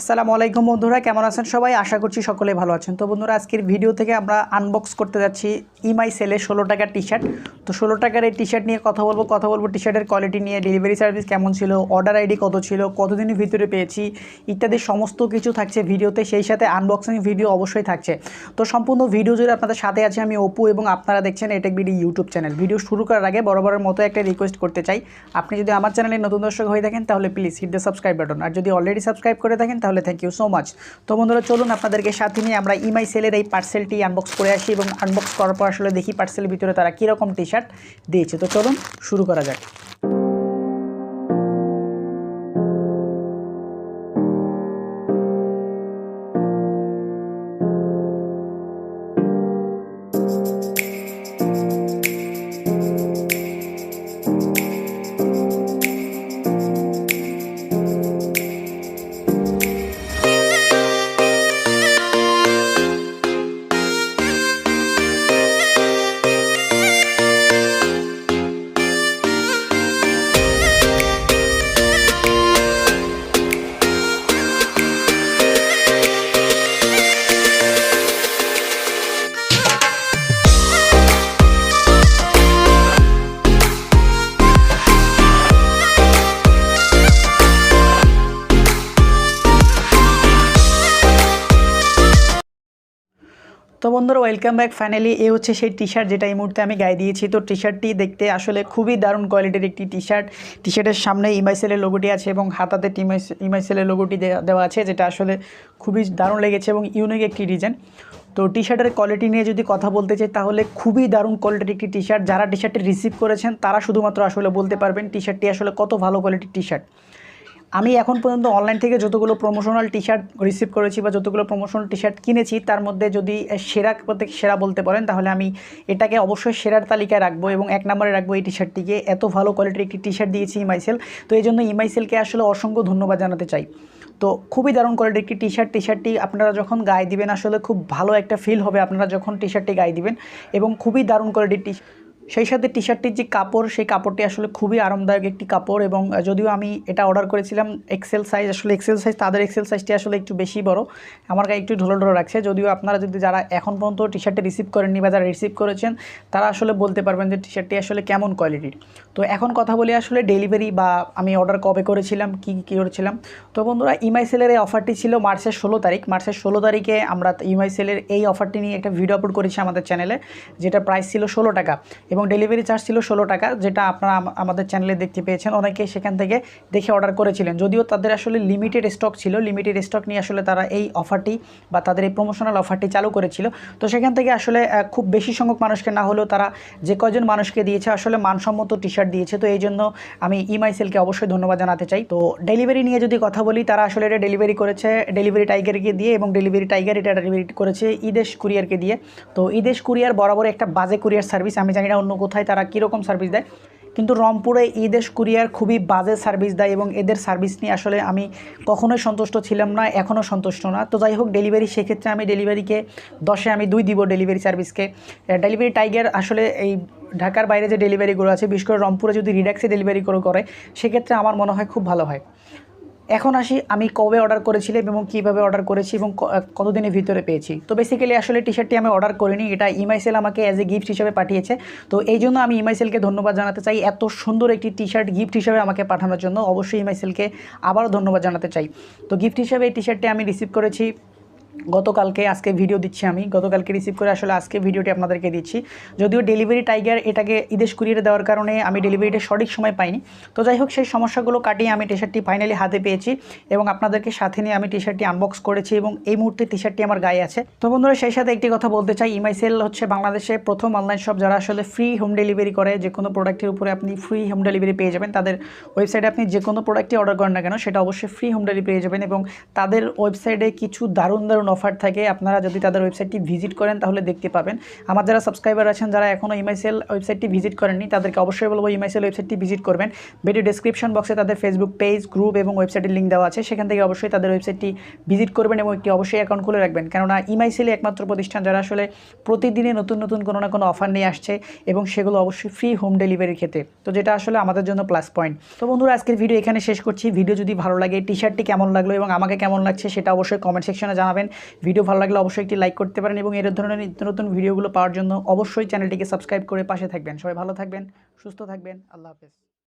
আসসালামু আলাইকুম বন্ধুরা, কেমন আছেন সবাই? আশা করছি সকলে ভালো আছেন। তো বন্ধুরা, আজকের ভিডিও থেকে আমরা আনবক্স করতে যাচ্ছি ইমাইসেলে 16 টাকার টি শার্ট। তো 16 টাকার এই টি শার্ট নিয়ে কথা বলবো টি শার্টের কোয়ালিটি নিয়ে, ডেলিভারি সার্ভিস কেমন ছিল, অর্ডার আইডি কত ছিল, কতদিনের ভিতরে পেয়েছি ইত্যাদি সমস্ত কিছু থাকছে ভিডিওতে। সেই সাথে আনবক্সিং ভিডিও অবশ্যই থাকছে। তো সম্পূর্ণ ভিডিও জুড়ে আপনাদের সাথে আছে আমি অপু, এবং আপনারা দেখছেন এটেক বিডি ইউটিউব চ্যানেল। ভিডিও শুরু করার আগে বরাবরের মতো একটা রিকোয়েস্ট করতে চাই, আপনি যদি আমার চ্যানেলে নতুন দর্শক হয়ে থাকেন তাহলে please hit the subscribe button, আর যদি অলরেডি সাবস্ক্রাইব করে থাকেন তাহলে থ্যাংক ইউ সো মাচ। তো বন্ধুরা, চলুন আপনাদেরকে সাথে নিয়ে আমরা ইমাইসেলের এই পার্সেলটি আনবক্স করে আসি, এবং আনবক্স করার পর আসলে দেখি পার্সেলের ভিতরে তারা কীরকম টি শার্ট দিয়েছে। তো চলুন শুরু করা যাক। তো বন্ধুরা, ওয়েলকাম ব্যাক। ফাইনালি এই হচ্ছে সেই টি শার্ট যেটা এই মুহূর্তে আমি গায়ে দিয়েছি। তো টি শার্টটি দেখতে আসলে খুবই দারুণ কোয়ালিটির একটি টি শার্ট। টি শার্টের সামনে ইমাইসেলের লোগোটি আছে এবং হাতাতে ইমাইসেলের লোগোটি দেওয়া আছে, যেটা আসলে খুবই দারুণ লেগেছে এবং ইউনিক একটি ডিজাইন। তো টি শার্টের কোয়ালিটি নিয়ে যদি কথা বলতে চাই তাহলে খুবই দারুণ কোয়ালিটির একটি টি শার্ট। যারা টি শার্টটি রিসিভ করেছেন তারা শুধুমাত্র আসলে বলতে পারবেন টি শার্টটি আসলে কত ভালো কোয়ালিটির টি শার্ট। আমি এখন পর্যন্ত অনলাইন থেকে যতগুলো প্রমোশনাল টি শার্ট রিসিভ করেছি বা যতগুলো প্রমোশনাল টি শার্ট কিনেছি, তার মধ্যে যদি সেরা বলতে পারেন তাহলে আমি এটাকে অবশ্যই সেরার তালিকায় রাখবো এবং এক নম্বরে রাখবো এই টি শার্টটিকে। এত ভালো কোয়ালিটির একটি টি শার্ট দিয়েছি ইমাইসেল। তো এই জন্য ইমাইসেলকে আসলে অসংখ্য ধন্যবাদ জানাতে চাই। তো খুবই দারুণ কোয়ালিটির একটি টি শার্টটি আপনারা যখন গায়ে দিবেন আসলে খুব ভালো একটা ফিল হবে আপনারা যখন টি শার্টটি গায়ে দিবেন, এবং খুবই দারুণ কোয়ালিটির সেই সাথে টি শার্টটির যে কাপড়, সেই কাপড়টি আসলে খুবই আরামদায়ক একটি কাপড়। এবং যদিও আমি এটা অর্ডার করেছিলাম এক্সেল সাইজ, আসলে এক্সেল সাইজ, তাদের এক্সেল সাইজটি আসলে একটু বেশি বড়, আমার গায়ে একটু ঢোলো ঢোলো রাখছে। যদিও আপনারা যদি যারা এখন পর্যন্ত টি শার্টটি রিসিভ করেননি বা যারা রিসিভ করেছেন তারা আসলে বলতে পারবেন যে টি শার্টটি আসলে কেমন কোয়ালিটির। তো এখন কথা বলি আসলে ডেলিভারি বা আমি অর্ডার কবে করেছিলাম, কী করেছিলাম। তো বন্ধুরা, ইমাইসেলের এই অফারটি ছিল মার্চের 16 তারিখ। মার্চের 16 তারিখে আমরা ইমাইসেলের এই অফারটি নিয়ে একটা ভিডিও আপলোড করেছি আমাদের চ্যানেলে, যেটা প্রাইস ছিল 16 টাকা এবং ডেলিভারি চার্জ ছিল 16 টাকা, যেটা আপনারা আমাদের চ্যানেলে দেখতে পেয়েছেন। অনেকে সেখান থেকে দেখে অর্ডার করেছিলেন। যদিও তাদের আসলে লিমিটেড স্টক ছিল, লিমিটেড স্টক নিয়ে আসলে তারা এই অফারটি বা তাদের এই প্রমোশনাল অফারটি চালু করেছিল। তো সেখান থেকে আসলে খুব বেশি সংখ্যক মানুষকে না হলেও তারা যে কয়জন মানুষকে দিয়েছে আসলে মানসম্মত টি শার্ট দিয়েছে। তো এই জন্য আমি ইমাইসেলকে অবশ্যই ধন্যবাদ জানাতে চাই। তো ডেলিভারি নিয়ে যদি কথা বলি, তারা আসলে এটা ডেলিভারি করেছে ডেলিভারি টাইগারকে দিয়ে, এবং ডেলিভারি টাইগার এটা ডেলিভারি করেছে ইদেশ কুরিয়ারকে দিয়ে। তো ইদেশ কুরিয়ার বরাবর একটা বাজে কুরিয়ার সার্ভিস, আমি জানি না অন্য কোথায় তারা কীরকম সার্ভিস দেয়, কিন্তু রংপুরে ইদেশ কুরিয়ার খুবই বাজে সার্ভিস দেয় এবং এদের সার্ভিস নিয়ে আসলে আমি কখনোই সন্তুষ্ট ছিলাম না, এখনও সন্তুষ্ট না। তো যাই হোক, ডেলিভারি সেক্ষেত্রে আমি ডেলিভারিকে 10-এ আমি 2 দিব ডেলিভারি সার্ভিসকে। ডেলিভারি টাইগার আসলে এই ঢাকার বাইরে যে ডেলিভারিগুলো আছে, বিশেষ করে রংপুরে যদি রিডাক্সে ডেলিভারি করে সেক্ষেত্রে আমার মনে হয় খুব ভালো হয়। এখন আসি আমি কবে অর্ডার করেছিলাম এবং কীভাবে অর্ডার করেছি এবং কতদিনের ভিতরে পেয়েছি। তো বেসিক্যালি আসলে টি শার্টটি আমি অর্ডার করিনি, এটা ইমাইসেল আমাকে অ্যাজ এ গিফট হিসেবে পাঠিয়েছে। তো এই জন্য আমি ইমাইসেলকে ধন্যবাদ জানাতে চাই এত সুন্দর একটি টি শার্ট গিফট হিসেবে আমাকে পাঠানোর জন্য। অবশ্যই ইমাইসেলকে আবারও ধন্যবাদ জানাতে চাই। তো গিফট হিসেবে এই টি শার্টটি আমি রিসিভ করেছি গতকালকে। আজকে ভিডিও দিচ্ছি আমি, গতকালকে রিসিভ করে আসলে আজকে ভিডিওটি আপনাদেরকে দিচ্ছি। যদিও ডেলিভারি টাইগার এটাকে ইদেশ কুরিয়ারে দেওয়ার কারণে আমি ডেলিভারিটা সঠিক সময় পাইনি। তো যাই হোক, সেই সমস্যাগুলো কাটিয়ে আমি টি শার্টটি ফাইনালি হাতে পেয়েছি এবং আপনাদেরকে সাথে নিয়ে আমি টি শার্টটি আনবক্স করেছি এবং এই মুহূর্তে টি শার্টটি আমার গায়ে আছে। তো বন্ধুরা, সেই সাথে একটি কথা বলতে চাই, ইমাইসেল হচ্ছে বাংলাদেশে প্রথম অনলাইন শপ যারা আসলে ফ্রি হোম ডেলিভারি করে। যে কোনো প্রোডাক্টের উপরে আপনি ফ্রি হোম ডেলিভারি পেয়ে যাবেন। তাদের ওয়েবসাইটে আপনি যে কোনো প্রোডাক্টই অর্ডার করেন না কেন সেটা অবশ্যই ফ্রি হোম ডেলিভারি পেয়ে যাবেন, এবং তাদের ওয়েবসাইটে কিছু দারুণ দারুণ অফার থাকে। আপনারা যদি তাদের ওয়েবসাইটটি ভিজিট করেন তাহলে দেখতে পাবেন। আমার যারা সাবস্ক্রাইবার আছেন, যারা এখনও ইমাইসেল ওয়েবসাইটটি ভিজিট করেননি, তাদেরকে অবশ্যই বলবো ইমাইসেল ওয়েবসাইটটি ভিজিট করবেন। ভিডিও ডেসক্রিপশন বক্সে তাদের ফেসবুক পেজ, গ্রুপ এবং ওয়েবসাইটের লিঙ্ক দেওয়া আছে, সেখান থেকে অবশ্যই তাদের ওয়েবসাইটটি ভিজিট করবেন এবং একটি অবশ্যই অ্যাকাউন্ট খুলে রাখবেন। কেননা ইমাইসেলই একমাত্র প্রতিষ্ঠান যারা আসলে প্রতিদিনই নতুন নতুন কোনো না কোনো অফার নিয়ে আসছে এবং সেগুলো অবশ্যই ফ্রি হোম ডেলিভারির ক্ষেত্রে, তো যেটা আসলে আমাদের জন্য প্লাস পয়েন্ট। তো বন্ধুরা, আজকের ভিডিও এখানে শেষ করছি। ভিডিও যদি ভালো লাগে, টি শার্টটি কেমন লাগলো এবং আমাকে কেমন লাগছে সেটা অবশ্যই কমেন্ট সেকশনে জানাবেন। ভিডিও ভালো লাগলে অবশ্যই একটি লাইক করতে পারেন এবং এর ধরনের নিত্য নতুন ভিডিওগুলো পাওয়ার জন্য অবশ্যই চ্যানেলটিকে সাবস্ক্রাইব করে পাশে থাকবেন। সবাই ভালো থাকবেন, সুস্থ থাকবেন। আল্লাহ হাফেজ।